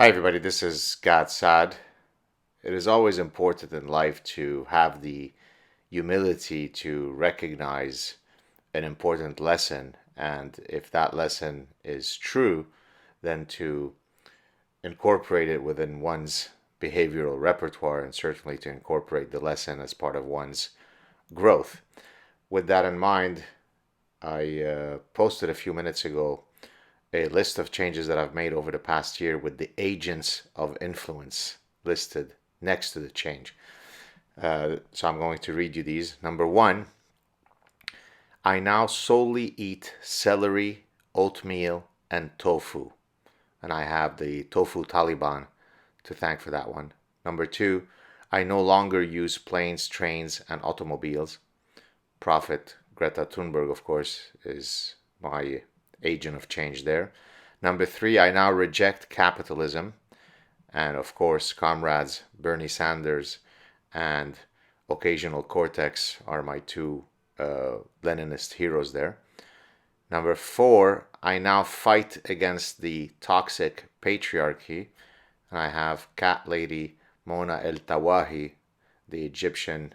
Hi, everybody. This is SAAD. It is always important in life to have the humility to recognize an important lesson, and if that lesson is true, then to incorporate it within one's behavioral repertoire and certainly to incorporate the lesson as part of one's growth. With that in mind, I posted a few minutes ago a list of changes that I've made over the past year with the agents of influence listed next to the change. So I'm going to read you these. Number one, I now solely eat celery, oatmeal, and tofu. And I have the tofu Taliban to thank for that one. Number two, I no longer use planes, trains, and automobiles. Prophet Greta Thunberg, of course, is my agent of change there. Number three, I now reject capitalism. And of course, comrades Bernie Sanders and Ocasio-Cortez are my two Leninist heroes there. Number four, I now fight against the toxic patriarchy. And I have cat lady Mona El Tawahi, the Egyptian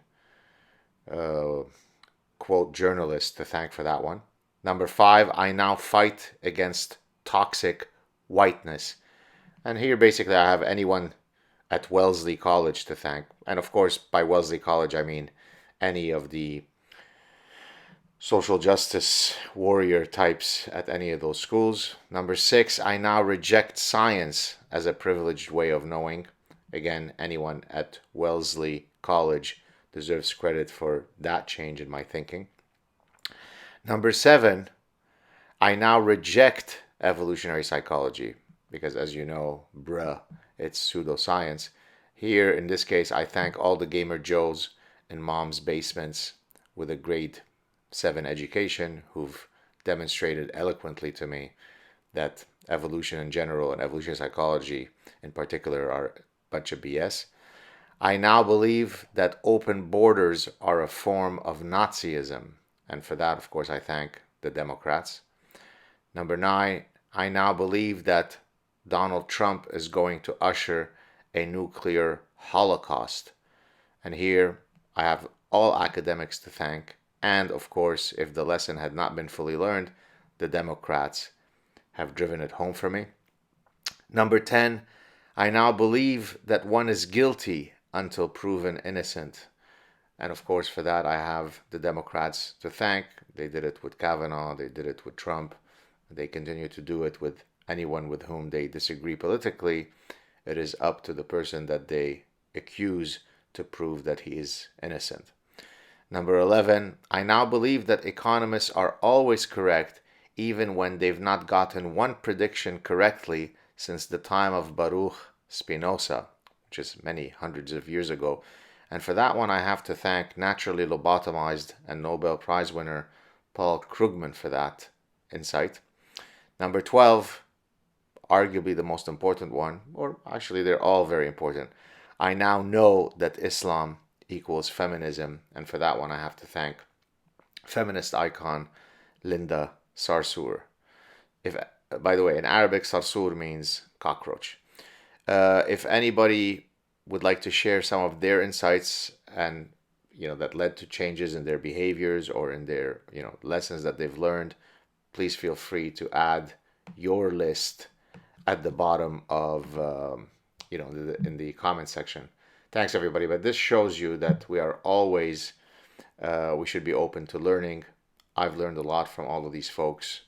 quote journalist, to thank for that one. Number five, I now fight against toxic whiteness. And here basically I have anyone at Wellesley College to thank. And of course, by Wellesley College, I mean any of the social justice warrior types at any of those schools. Number six, I now reject science as a privileged way of knowing. Again, anyone at Wellesley College deserves credit for that change in my thinking. Number seven, I now reject evolutionary psychology because, as you know, it's pseudoscience. Here, in this case, I thank all the gamer Joes in mom's basements with a grade 7 education who've demonstrated eloquently to me that evolution in general and evolutionary psychology in particular are a bunch of BS. I now believe that open borders are a form of Nazism. And for that, of course, I thank the Democrats. Number nine, I now believe that Donald Trump is going to usher a nuclear holocaust. And here I have all academics to thank. And of course, if the lesson had not been fully learned, the Democrats have driven it home for me. Number 10, I now believe that one is guilty until proven innocent. And of course, for that, I have the Democrats to thank. They did it with Kavanaugh, they did it with Trump. They continue to do it with anyone with whom they disagree politically. It is up to the person that they accuse to prove that he is innocent. Number 11, I now believe that economists are always correct, even when they've not gotten one prediction correctly since the time of Baruch Spinoza, which is many hundreds of years ago. And for that one, I have to thank naturally lobotomized and Nobel Prize winner Paul Krugman for that insight. Number 12, arguably the most important one, or actually they're all very important. I now know that Islam equals feminism, and for that one I have to thank feminist icon Linda Sarsour. If, by the way, in Arabic, Sarsour means cockroach. If anybody would like to share some of their insights and that led to changes in their behaviors or in their lessons that they've learned, please feel free to add your list at the bottom of in the comment section. Thanks everybody. But this shows you that we are always we should be open to learning. I've learned a lot from all of these folks,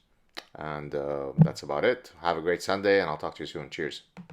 and that's about it. Have a great Sunday, and I'll talk to you soon. Cheers.